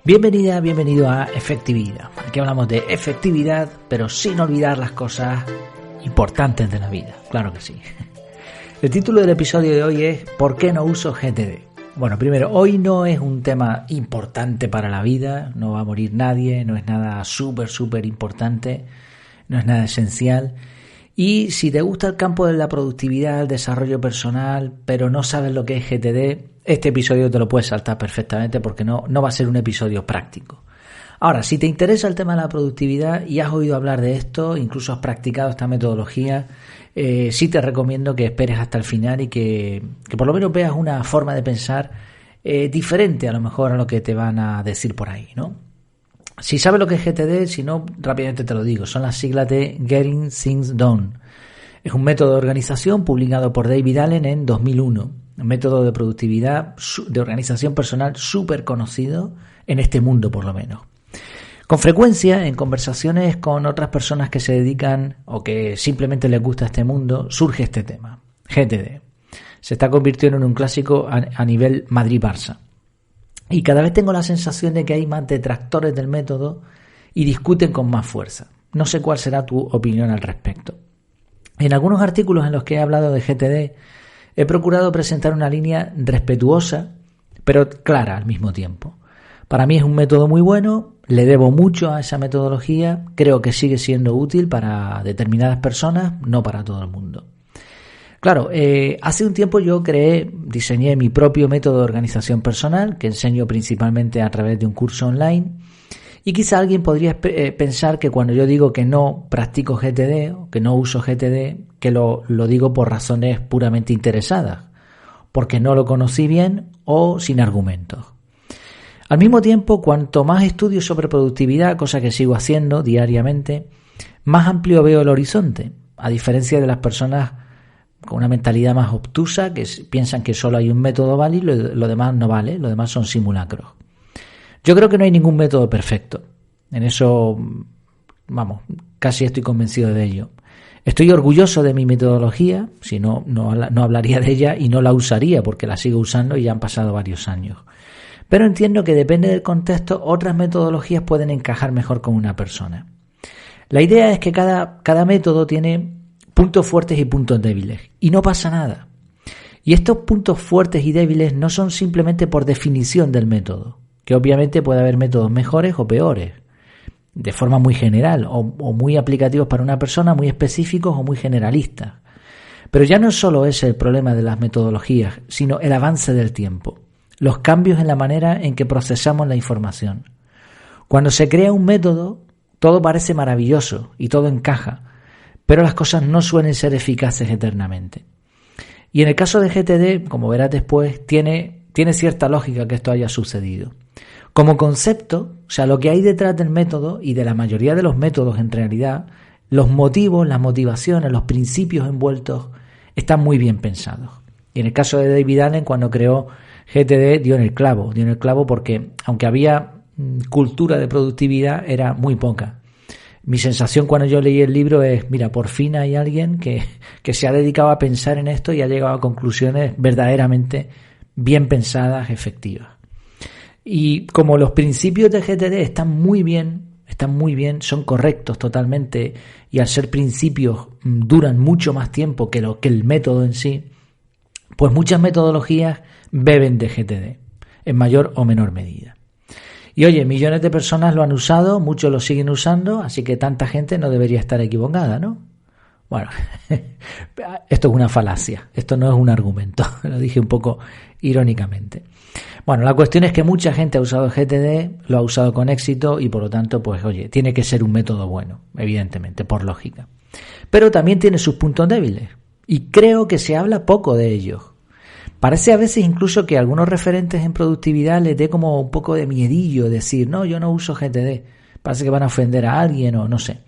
Bienvenida, bienvenido a Efectividad. Aquí hablamos de efectividad, pero sin olvidar las cosas importantes de la vida. Claro que sí. El título del episodio de hoy es ¿por qué no uso GTD? Bueno, primero, hoy no es un tema importante para la vida, no va a morir nadie, no es nada súper importante, no es nada esencial. Y si te gusta el campo de la productividad, el desarrollo personal, pero no sabes lo que es GTD, este episodio te lo puedes saltar perfectamente porque no va a ser un episodio práctico. Ahora, si te interesa el tema de la productividad y has oído hablar de esto, incluso has practicado esta metodología, sí te recomiendo que esperes hasta el final y que por lo menos veas una forma de pensar diferente a lo mejor a lo que te van a decir por ahí, ¿no? Si sabes lo que es GTD, si no, rápidamente te lo digo, son las siglas de Getting Things Done. Es un método de organización publicado por David Allen en 2001. Un método de productividad, de organización personal súper conocido en este mundo por lo menos. Con frecuencia, en conversaciones con otras personas que se dedican o que simplemente les gusta este mundo, surge este tema, GTD. Se está convirtiendo en un clásico a nivel Madrid-Barça. Y cada vez tengo la sensación de que hay más detractores del método y discuten con más fuerza. No sé cuál será tu opinión al respecto. En algunos artículos en los que he hablado de GTD, he procurado presentar una línea respetuosa, pero clara al mismo tiempo. Para mí es un método muy bueno, le debo mucho a esa metodología, creo que sigue siendo útil para determinadas personas, no para todo el mundo. Claro, hace un tiempo yo diseñé mi propio método de organización personal, que enseño principalmente a través de un curso online, y quizá alguien podría pensar que cuando yo digo que no practico GTD, o que no uso GTD, que lo digo por razones puramente interesadas, porque no lo conocí bien o sin argumentos. Al mismo tiempo, cuanto más estudio sobre productividad, cosa que sigo haciendo diariamente, más amplio veo el horizonte, a diferencia de las personas con una mentalidad más obtusa que piensan que solo hay un método válido y lo demás no vale, lo demás son simulacros. Yo creo que no hay ningún método perfecto. En eso, casi estoy convencido de ello. Estoy orgulloso de mi metodología, si no hablaría de ella y no la usaría porque la sigo usando y ya han pasado varios años. Pero entiendo que depende del contexto, otras metodologías pueden encajar mejor con una persona. La idea es que cada método tiene puntos fuertes y puntos débiles, y no pasa nada. Y estos puntos fuertes y débiles no son simplemente por definición del método, que obviamente puede haber métodos mejores o peores, de forma muy general, o muy aplicativos para una persona, muy específicos o muy generalistas. Pero ya no es solo ese el problema de las metodologías, sino el avance del tiempo, los cambios en la manera en que procesamos la información. Cuando se crea un método, todo parece maravilloso y todo encaja, pero las cosas no suelen ser eficaces eternamente. Y en el caso de GTD, como verás después, tiene cierta lógica que esto haya sucedido. Como concepto, o sea, lo que hay detrás del método y de la mayoría de los métodos en realidad, los motivos, las motivaciones, los principios envueltos están muy bien pensados. Y en el caso de David Allen, cuando creó GTD, dio en el clavo porque aunque había cultura de productividad, era muy poca. Mi sensación cuando yo leí el libro es, mira, por fin hay alguien que se ha dedicado a pensar en esto y ha llegado a conclusiones verdaderamente bien pensadas, efectivas. Y como los principios de GTD están muy bien, son correctos totalmente y al ser principios duran mucho más tiempo que el método en sí, pues muchas metodologías beben de GTD en mayor o menor medida. Y oye, millones de personas lo han usado, muchos lo siguen usando, así que tanta gente no debería estar equivocada, ¿no? Bueno, esto es una falacia, esto no es un argumento, lo dije un poco irónicamente. Bueno, la cuestión es que mucha gente ha usado GTD, lo ha usado con éxito y por lo tanto, pues oye, tiene que ser un método bueno, evidentemente, por lógica. Pero también tiene sus puntos débiles y creo que se habla poco de ellos. Parece a veces incluso que a algunos referentes en productividad les dé como un poco de miedillo decir, no, yo no uso GTD, parece que van a ofender a alguien o no sé.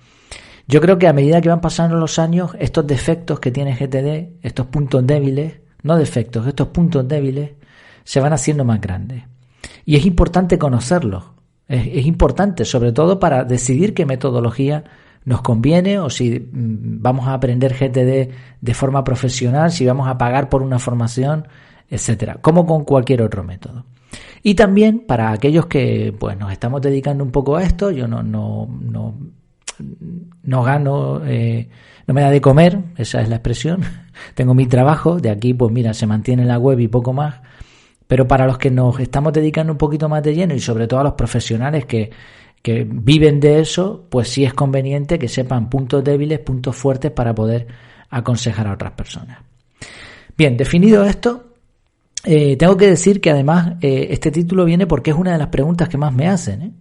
Yo creo que a medida que van pasando los años, estos defectos que tiene GTD, estos puntos débiles, no defectos, estos puntos débiles, se van haciendo más grandes. Y es importante conocerlos, es importante sobre todo para decidir qué metodología nos conviene o si vamos a aprender GTD de forma profesional, si vamos a pagar por una formación, etcétera, como con cualquier otro método. Y también para aquellos que pues nos estamos dedicando un poco a esto, yo no gano, no me da de comer, esa es la expresión, tengo mi trabajo, de aquí pues mira, se mantiene la web y poco más, pero para los que nos estamos dedicando un poquito más de lleno y sobre todo a los profesionales que viven de eso, pues sí es conveniente que sepan puntos débiles, puntos fuertes para poder aconsejar a otras personas. Bien, definido esto, tengo que decir que además este título viene porque es una de las preguntas que más me hacen,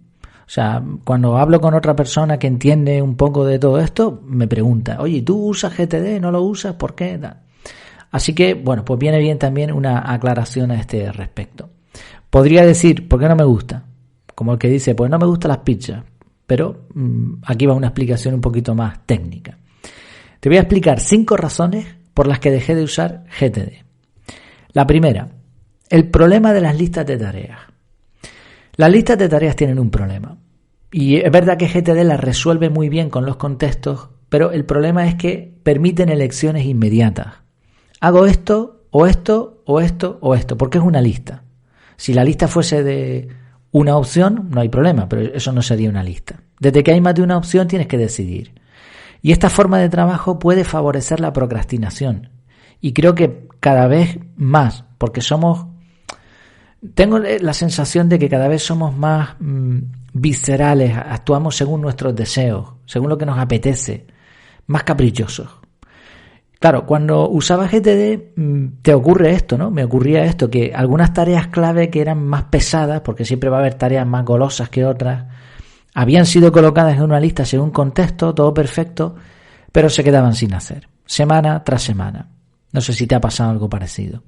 O sea, cuando hablo con otra persona que entiende un poco de todo esto, me pregunta, oye, ¿tú usas GTD? ¿No lo usas? ¿Por qué? Así que, bueno, pues viene bien también una aclaración a este respecto. Podría decir, ¿por qué no me gusta? Como el que dice, pues no me gustan las pizzas, pero aquí va una explicación un poquito más técnica. Te voy a explicar 5 razones por las que dejé de usar GTD. La primera, el problema de las listas de tareas. Las listas de tareas tienen un problema. Y es verdad que GTD las resuelve muy bien con los contextos, pero el problema es que permiten elecciones inmediatas. Hago esto, o esto, o esto, o esto, porque es una lista. Si la lista fuese de una opción, no hay problema, pero eso no sería una lista. Desde que hay más de una opción tienes que decidir. Y esta forma de trabajo puede favorecer la procrastinación. Y creo que cada vez más, porque tengo la sensación de que cada vez somos más viscerales, actuamos según nuestros deseos, según lo que nos apetece, más caprichosos. Claro, cuando usaba GTD te ocurre esto, ¿no? Me ocurría esto, que algunas tareas clave que eran más pesadas, porque siempre va a haber tareas más golosas que otras, habían sido colocadas en una lista según contexto, todo perfecto, pero se quedaban sin hacer, semana tras semana. No sé si te ha pasado algo parecido.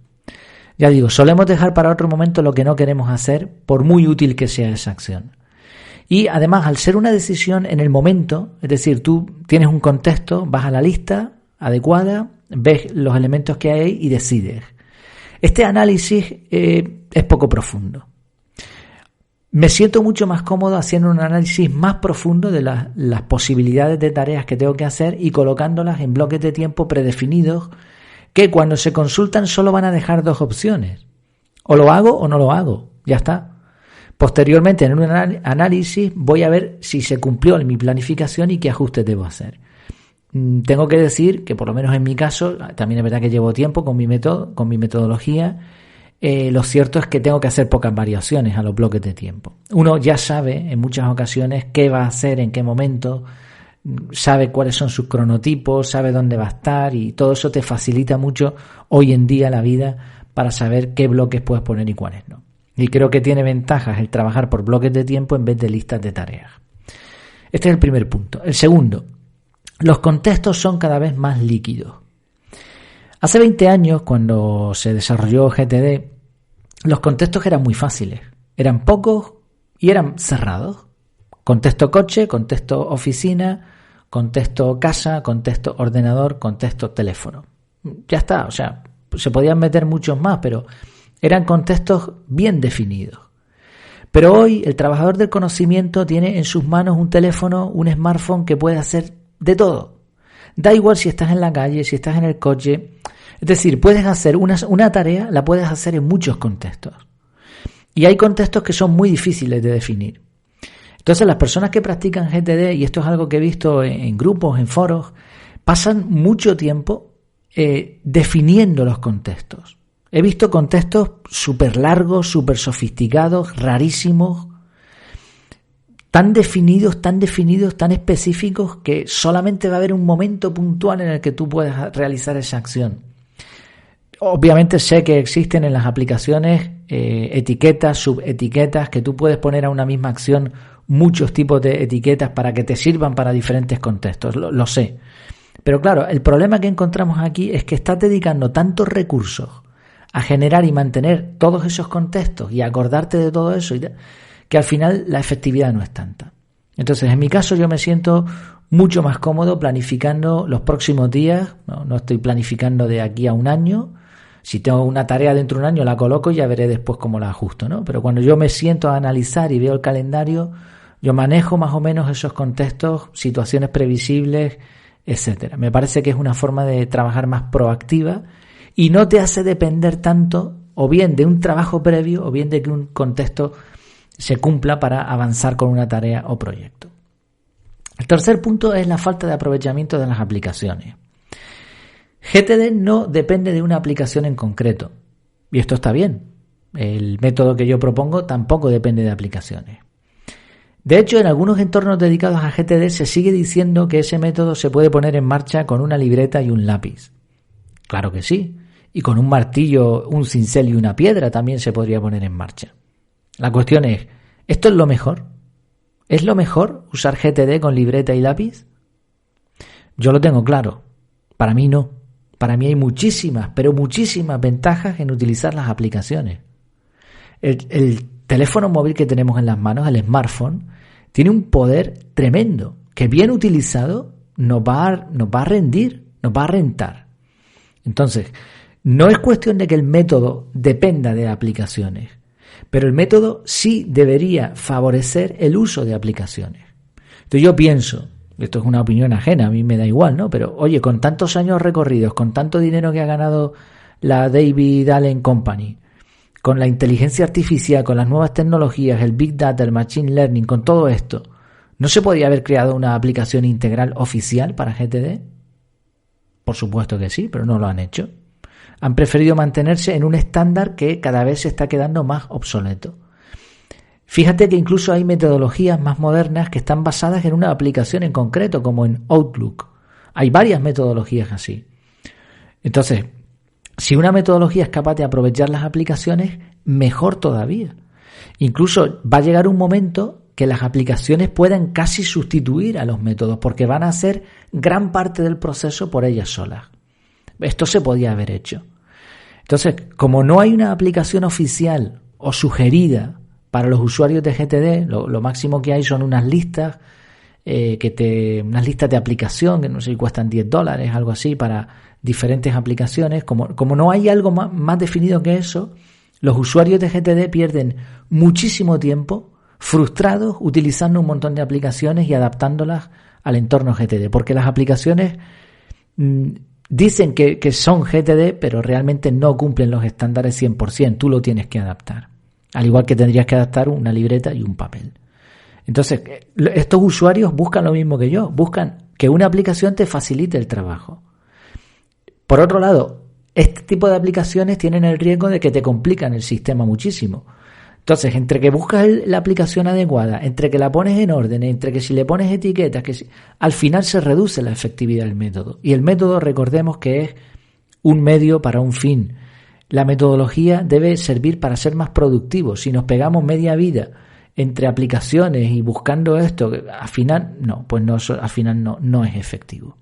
Ya digo, solemos dejar para otro momento lo que no queremos hacer, por muy útil que sea esa acción. Y además, al ser una decisión en el momento, es decir, tú tienes un contexto, vas a la lista adecuada, ves los elementos que hay y decides. Este análisis es poco profundo. Me siento mucho más cómodo haciendo un análisis más profundo de las posibilidades de tareas que tengo que hacer y colocándolas en bloques de tiempo predefinidos que cuando se consultan solo van a dejar 2 opciones. O lo hago o no lo hago. Ya está. Posteriormente, en un análisis, voy a ver si se cumplió mi planificación y qué ajustes debo hacer. Tengo que decir que, por lo menos en mi caso, también es verdad que llevo tiempo con mi metodología, lo cierto es que tengo que hacer pocas variaciones a los bloques de tiempo. Uno ya sabe en muchas ocasiones qué va a hacer, en qué momento, sabe cuáles son sus cronotipos, sabe dónde va a estar y todo eso te facilita mucho hoy en día la vida para saber qué bloques puedes poner y cuáles no. Y creo que tiene ventajas el trabajar por bloques de tiempo en vez de listas de tareas. Este es el primer punto. El segundo, los contextos son cada vez más líquidos. Hace 20 años, cuando se desarrolló GTD, los contextos eran muy fáciles. Eran pocos y eran cerrados. Contexto coche, contexto oficina, contexto casa, contexto ordenador, contexto teléfono. Ya está, o sea, se podían meter muchos más, pero eran contextos bien definidos. Pero hoy el trabajador del conocimiento tiene en sus manos un teléfono, un smartphone que puede hacer de todo. Da igual si estás en la calle, si estás en el coche. Es decir, puedes hacer una tarea, la puedes hacer en muchos contextos. Y hay contextos que son muy difíciles de definir. Entonces las personas que practican GTD, y esto es algo que he visto en grupos, en foros, pasan mucho tiempo definiendo los contextos. He visto contextos súper largos, súper sofisticados, rarísimos, tan definidos, tan específicos que solamente va a haber un momento puntual en el que tú puedas realizar esa acción. Obviamente sé que existen en las aplicaciones etiquetas, subetiquetas, que tú puedes poner a una misma acción muchos tipos de etiquetas para que te sirvan para diferentes contextos, lo sé. Pero claro, el problema que encontramos aquí es que estás dedicando tantos recursos a generar y mantener todos esos contextos y acordarte de todo eso, que al final la efectividad no es tanta. Entonces, en mi caso, yo me siento mucho más cómodo planificando los próximos días. No estoy planificando de aquí a un año. Si tengo una tarea dentro de un año, la coloco y ya veré después cómo la ajusto, ¿no? Pero cuando yo me siento a analizar y veo el calendario, yo manejo más o menos esos contextos, situaciones previsibles, etcétera. Me parece que es una forma de trabajar más proactiva y no te hace depender tanto o bien de un trabajo previo o bien de que un contexto se cumpla para avanzar con una tarea o proyecto. El tercer punto es la falta de aprovechamiento de las aplicaciones. GTD no depende de una aplicación en concreto, y esto está bien. El método que yo propongo tampoco depende de aplicaciones. De hecho, en algunos entornos dedicados a GTD se sigue diciendo que ese método se puede poner en marcha con una libreta y un lápiz. Claro que sí, y con un martillo, un cincel y una piedra también se podría poner en marcha. La cuestión es, ¿esto es lo mejor? ¿Es lo mejor usar GTD con libreta y lápiz? Yo lo tengo claro. Para mí no. Para mí hay muchísimas, pero muchísimas ventajas en utilizar las aplicaciones. El teléfono móvil que tenemos en las manos, el smartphone, tiene un poder tremendo que bien utilizado nos va a rendir, nos va a rentar. Entonces, no es cuestión de que el método dependa de aplicaciones, pero el método sí debería favorecer el uso de aplicaciones. Entonces yo pienso, esto es una opinión ajena, a mí me da igual, ¿no? Pero oye, con tantos años recorridos, con tanto dinero que ha ganado la David Allen Company, con la inteligencia artificial, con las nuevas tecnologías, el Big Data, el Machine Learning, con todo esto, ¿no se podría haber creado una aplicación integral oficial para GTD? Por supuesto que sí, pero no lo han hecho. Han preferido mantenerse en un estándar que cada vez se está quedando más obsoleto. Fíjate que incluso hay metodologías más modernas que están basadas en una aplicación en concreto, como en Outlook. Hay varias metodologías así. Entonces, si una metodología es capaz de aprovechar las aplicaciones, mejor todavía. Incluso va a llegar un momento que las aplicaciones puedan casi sustituir a los métodos, porque van a hacer gran parte del proceso por ellas solas. Esto se podía haber hecho. Entonces, como no hay una aplicación oficial o sugerida para los usuarios de GTD, lo máximo que hay son unas listas, unas listas de aplicación que no sé si cuestan $10, algo así, para diferentes aplicaciones. Como no hay algo más definido que eso, los usuarios de GTD pierden muchísimo tiempo frustrados utilizando un montón de aplicaciones y adaptándolas al entorno GTD, porque las aplicaciones dicen que son GTD, pero realmente no cumplen los estándares 100%, tú lo tienes que adaptar. Al igual que tendrías que adaptar una libreta y un papel. Entonces, estos usuarios buscan lo mismo que yo, buscan que una aplicación te facilite el trabajo. Por otro lado, este tipo de aplicaciones tienen el riesgo de que te complican el sistema muchísimo. Entonces, entre que buscas la aplicación adecuada, entre que la pones en orden, entre que si le pones etiquetas, al final se reduce la efectividad del método. Y el método, recordemos que es un medio para un fin. La metodología debe servir para ser más productivos. Si nos pegamos media vida entre aplicaciones y buscando esto, al final no es efectivo.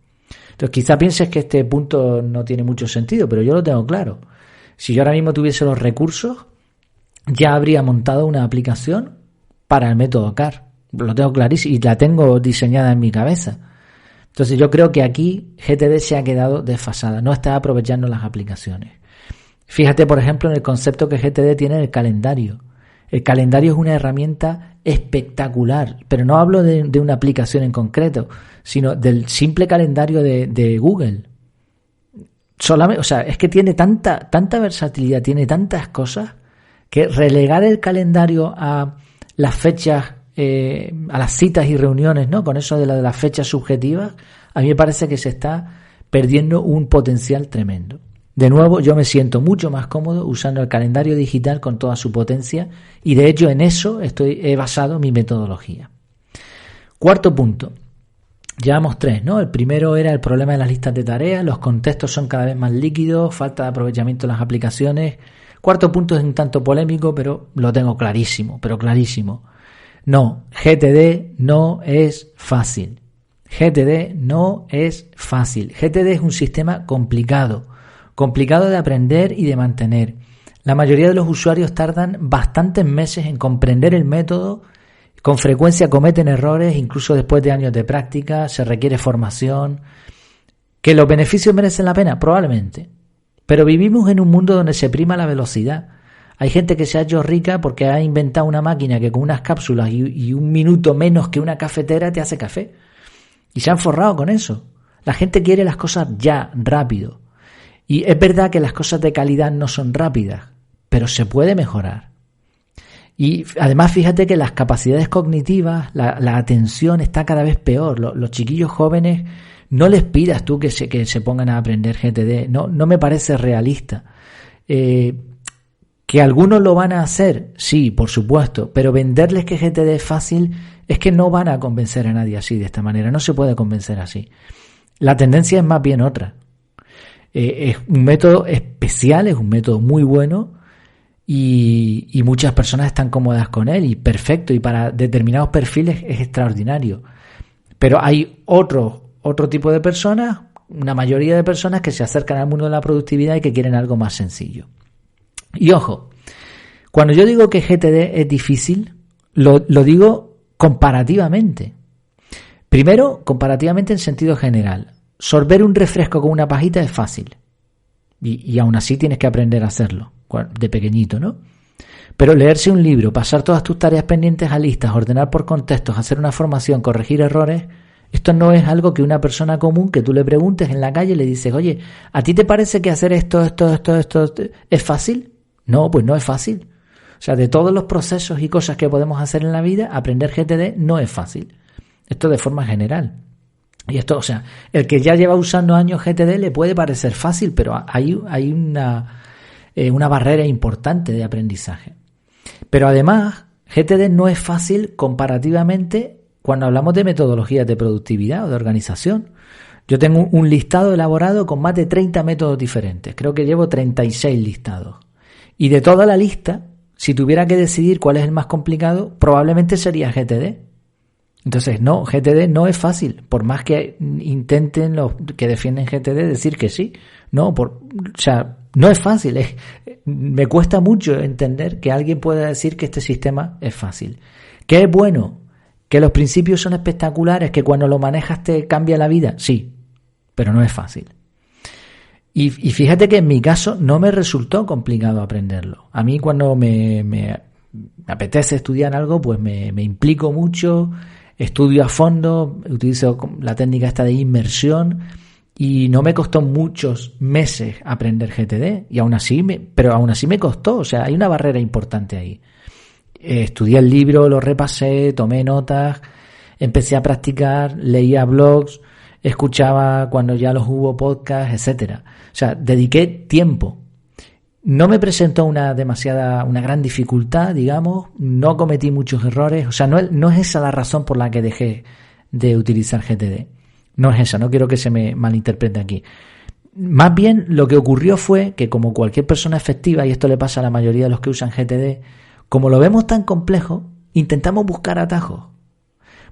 Entonces quizá pienses que este punto no tiene mucho sentido, pero yo lo tengo claro. Si yo ahora mismo tuviese los recursos, ya habría montado una aplicación para el método CAR. Lo tengo clarísimo y la tengo diseñada en mi cabeza. Entonces yo creo que aquí GTD se ha quedado desfasada, no está aprovechando las aplicaciones. Fíjate, por ejemplo, en el concepto que GTD tiene del calendario. El calendario es una herramienta espectacular, pero no hablo de una aplicación en concreto, sino del simple calendario de Google. Es que tiene tanta versatilidad, tiene tantas cosas, que relegar el calendario a las fechas, a las citas y reuniones, ¿no? Con eso de las fechas subjetivas, a mí me parece que se está perdiendo un potencial tremendo. De nuevo, yo me siento mucho más cómodo usando el calendario digital con toda su potencia y de hecho en eso he basado mi metodología. Cuarto punto. Llevamos 3, ¿no? El primero era el problema de las listas de tareas, los contextos son cada vez más líquidos, falta de aprovechamiento de las aplicaciones. Cuarto punto es un tanto polémico, pero lo tengo clarísimo, No, GTD no es fácil. GTD no es fácil. GTD es un sistema complicado de aprender y de mantener. La mayoría de los usuarios tardan bastantes meses en comprender el método, con frecuencia cometen errores, incluso después de años de práctica, se requiere formación. ¿Que los beneficios merecen la pena? Probablemente. Pero vivimos en un mundo donde se prima la velocidad. Hay gente que se ha hecho rica porque ha inventado una máquina que con unas cápsulas y un minuto menos que una cafetera te hace café. Y se han forrado con eso. La gente quiere las cosas ya, rápido. Y es verdad que las cosas de calidad no son rápidas, pero se puede mejorar. Y además fíjate que las capacidades cognitivas, la atención está cada vez peor. Los chiquillos jóvenes, no les pidas tú que se pongan a aprender GTD. No me parece realista. Que algunos lo van a hacer, sí, por supuesto, pero venderles que GTD es fácil es que no van a convencer a nadie así, de esta manera. No se puede convencer así. La tendencia es más bien otra. Es un método especial, es un método muy bueno y muchas personas están cómodas con él y perfecto, y para determinados perfiles es extraordinario. Pero hay otro tipo de personas, una mayoría de personas que se acercan al mundo de la productividad y que quieren algo más sencillo. Y ojo, cuando yo digo que GTD es difícil, lo digo comparativamente. Primero, comparativamente en sentido general. Sorber un refresco con una pajita es fácil. Y aún así tienes que aprender a hacerlo, de pequeñito, ¿no? Pero leerse un libro, pasar todas tus tareas pendientes a listas, ordenar por contextos, hacer una formación, corregir errores, esto no es algo que una persona común que tú le preguntes en la calle y le dices, oye, ¿a ti te parece que hacer esto es fácil? No, pues no es fácil. O sea, de todos los procesos y cosas que podemos hacer en la vida, aprender GTD no es fácil. Esto de forma general. Y esto, o sea, el que ya lleva usando años GTD le puede parecer fácil, pero hay una barrera importante de aprendizaje. Pero además, GTD no es fácil comparativamente cuando hablamos de metodologías de productividad o de organización. Yo tengo un listado elaborado con más de 30 métodos diferentes. Creo que llevo 36 listados. Y de toda la lista, si tuviera que decidir cuál es el más complicado, probablemente sería GTD. Entonces, no, GTD no es fácil, por más que intenten los que defienden GTD decir que sí. No, no es fácil. Me cuesta mucho entender que alguien pueda decir que este sistema es fácil. ¿Qué es bueno? ¿Que los principios son espectaculares? ¿Que cuando lo manejas te cambia la vida? Sí, pero no es fácil. Y fíjate que en mi caso no me resultó complicado aprenderlo. A mí cuando me apetece estudiar algo, pues me implico mucho, estudio a fondo, utilizo la técnica esta de inmersión y no me costó muchos meses aprender GTD y aún así me costó, o sea, hay una barrera importante ahí. Estudié el libro, lo repasé, tomé notas, empecé a practicar, leía blogs, escuchaba cuando ya los hubo podcasts, etcétera. O sea, dediqué tiempo. No me presentó una gran dificultad, digamos, no cometí muchos errores, o sea, no es esa la razón por la que dejé de utilizar GTD. No es esa, no quiero que se me malinterprete aquí. Más bien lo que ocurrió fue que como cualquier persona efectiva, y esto le pasa a la mayoría de los que usan GTD, como lo vemos tan complejo, intentamos buscar atajos.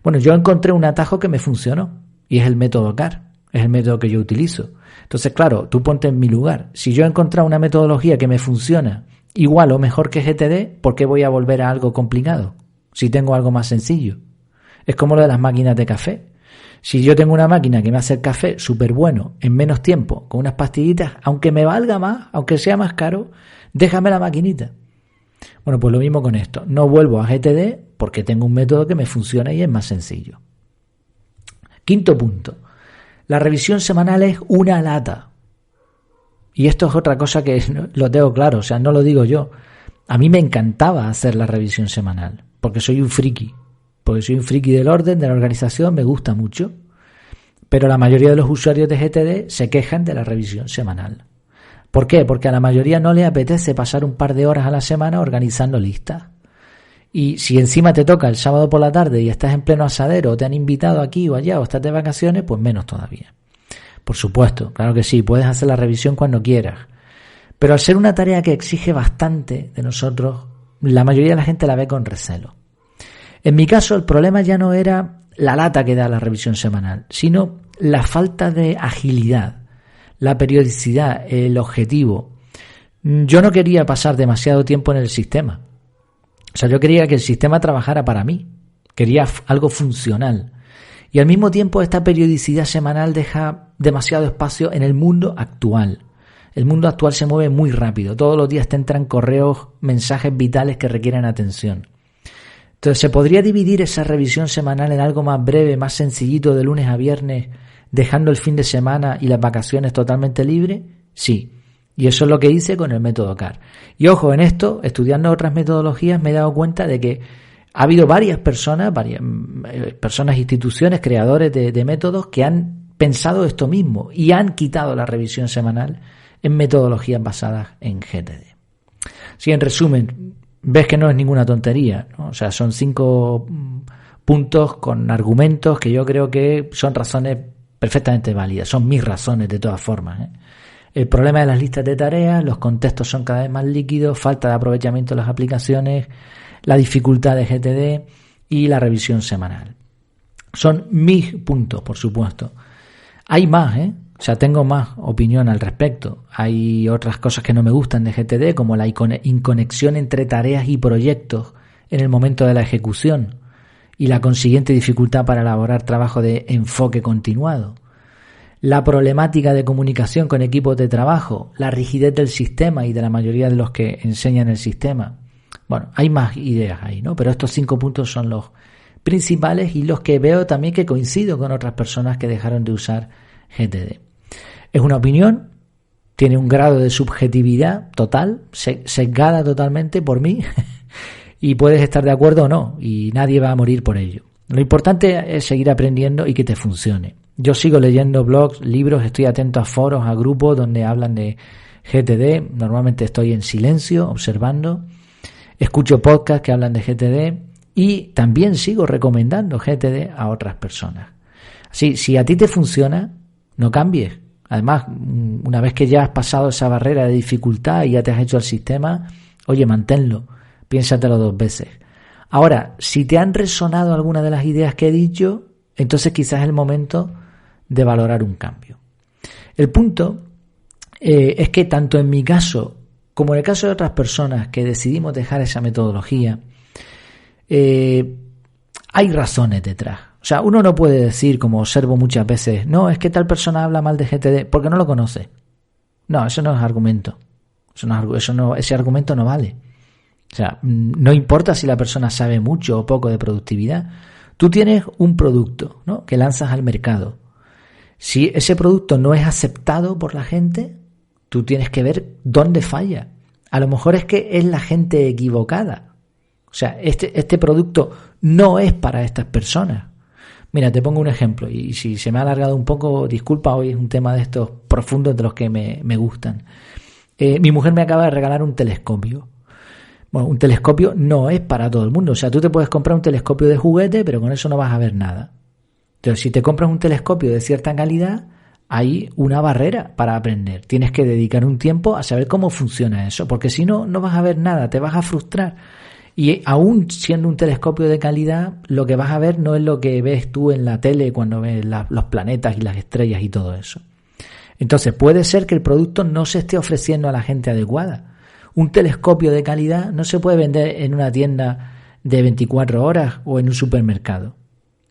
Bueno, yo encontré un atajo que me funcionó y es el método CAR, es el método que yo utilizo. Entonces, claro, tú ponte en mi lugar. Si yo he encontrado una metodología que me funciona igual o mejor que GTD, ¿por qué voy a volver a algo complicado si tengo algo más sencillo? Es como lo de las máquinas de café. Si yo tengo una máquina que me hace el café súper bueno en menos tiempo, con unas pastillitas, aunque me valga más, aunque sea más caro, déjame la maquinita. Bueno, pues lo mismo con esto. No vuelvo a GTD porque tengo un método que me funciona y es más sencillo. Quinto punto. La revisión semanal es una lata. Y esto es otra cosa que lo tengo claro, o sea, no lo digo yo. A mí me encantaba hacer la revisión semanal, porque soy un friki. Porque soy un friki del orden, de la organización, me gusta mucho. Pero la mayoría de los usuarios de GTD se quejan de la revisión semanal. ¿Por qué? Porque a la mayoría no le apetece pasar un par de horas a la semana organizando listas. Y si encima te toca el sábado por la tarde y estás en pleno asadero o te han invitado aquí o allá o estás de vacaciones, pues menos todavía. Por supuesto, claro que sí, puedes hacer la revisión cuando quieras. Pero al ser una tarea que exige bastante de nosotros, la mayoría de la gente la ve con recelo. En mi caso, el problema ya no era la lata que da la revisión semanal, sino la falta de agilidad, la periodicidad, el objetivo. Yo no quería pasar demasiado tiempo en el sistema. O sea, yo quería que el sistema trabajara para mí. Quería algo funcional. Y al mismo tiempo esta periodicidad semanal deja demasiado espacio en el mundo actual. El mundo actual se mueve muy rápido. Todos los días te entran correos, mensajes vitales que requieren atención. Entonces, ¿se podría dividir esa revisión semanal en algo más breve, más sencillito, de lunes a viernes, dejando el fin de semana y las vacaciones totalmente libre? Sí. Y eso es lo que hice con el método CAR. Y ojo, en esto, estudiando otras metodologías, me he dado cuenta de que ha habido varias personas, instituciones, creadores de métodos que han pensado esto mismo y han quitado la revisión semanal en metodologías basadas en GTD. Si en resumen, ves que no es ninguna tontería, ¿no? O sea, son 5 puntos con argumentos que yo creo que son razones perfectamente válidas, son mis razones de todas formas, ¿eh? El problema de las listas de tareas, los contextos son cada vez más líquidos, falta de aprovechamiento de las aplicaciones, la dificultad de GTD y la revisión semanal. Son mis puntos, por supuesto. Hay más, o sea, tengo más opinión al respecto. Hay otras cosas que no me gustan de GTD, como la inconexión entre tareas y proyectos en el momento de la ejecución y la consiguiente dificultad para elaborar trabajo de enfoque continuado. La problemática de comunicación con equipos de trabajo, la rigidez del sistema y de la mayoría de los que enseñan el sistema. Bueno, hay más ideas ahí, ¿no? Pero estos 5 puntos son los principales y los que veo también que coincido con otras personas que dejaron de usar GTD. Es una opinión, tiene un grado de subjetividad total, sesgada totalmente por mí, y puedes estar de acuerdo o no, y nadie va a morir por ello. Lo importante es seguir aprendiendo y que te funcione. Yo sigo leyendo blogs, libros, estoy atento a foros, a grupos donde hablan de GTD. Normalmente estoy en silencio, observando. Escucho podcasts que hablan de GTD y también sigo recomendando GTD a otras personas. Así, si a ti te funciona, no cambies. Además, una vez que ya has pasado esa barrera de dificultad y ya te has hecho el sistema, oye, manténlo, piénsatelo 2 veces. Ahora, si te han resonado algunas de las ideas que he dicho, entonces quizás es el momento de valorar un cambio. El punto es que tanto en mi caso como en el caso de otras personas que decidimos dejar esa metodología, hay razones detrás. O sea, uno no puede decir, como observo muchas veces, no, es que tal persona habla mal de GTD porque no lo conoce. No, eso no es argumento. Ese argumento no vale. O sea, no importa si la persona sabe mucho o poco de productividad. Tú tienes un producto, ¿no?, que lanzas al mercado. Si ese producto no es aceptado por la gente, tú tienes que ver dónde falla. A lo mejor es que es la gente equivocada. O sea, este producto no es para estas personas. Mira, te pongo un ejemplo, y si se me ha alargado un poco, disculpa, hoy es un tema de estos profundos de los que me gustan. Mi mujer me acaba de regalar un telescopio. Bueno, un telescopio no es para todo el mundo. O sea, tú te puedes comprar un telescopio de juguete, pero con eso no vas a ver nada. Entonces, si te compras un telescopio de cierta calidad, hay una barrera para aprender. Tienes que dedicar un tiempo a saber cómo funciona eso, porque si no, no vas a ver nada, te vas a frustrar. Y aún siendo un telescopio de calidad, lo que vas a ver no es lo que ves tú en la tele cuando ves los planetas y las estrellas y todo eso. Entonces, puede ser que el producto no se esté ofreciendo a la gente adecuada. Un telescopio de calidad no se puede vender en una tienda de 24 horas o en un supermercado.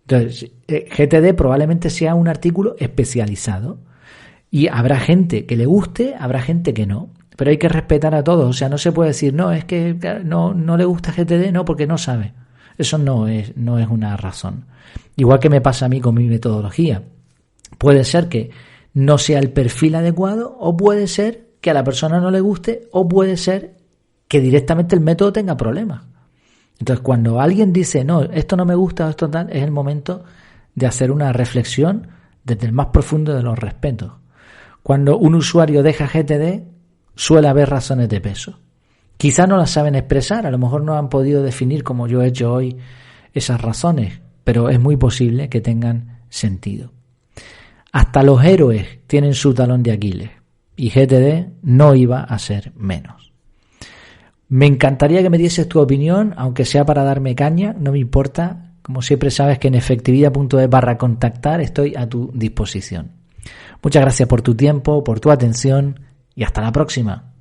Entonces, GTD probablemente sea un artículo especializado y habrá gente que le guste, habrá gente que no, pero hay que respetar a todos. O sea, no se puede decir, no, es que no le gusta GTD, no, porque no sabe. Eso no es una razón. Igual que me pasa a mí con mi metodología. Puede ser que no sea el perfil adecuado, o puede ser que a la persona no le guste, o puede ser que directamente el método tenga problemas. Entonces, cuando alguien dice, no, esto no me gusta, esto tal, es el momento de hacer una reflexión desde el más profundo de los respetos. Cuando un usuario deja GTD, suele haber razones de peso. Quizá no las saben expresar, a lo mejor no han podido definir, como yo he hecho hoy, esas razones, pero es muy posible que tengan sentido. Hasta los héroes tienen su talón de Aquiles, y GTD no iba a ser menos. Me encantaría que me dieses tu opinión, aunque sea para darme caña, no me importa. Como siempre sabes que en efectividad.es/contactar estoy a tu disposición. Muchas gracias por tu tiempo, por tu atención y hasta la próxima.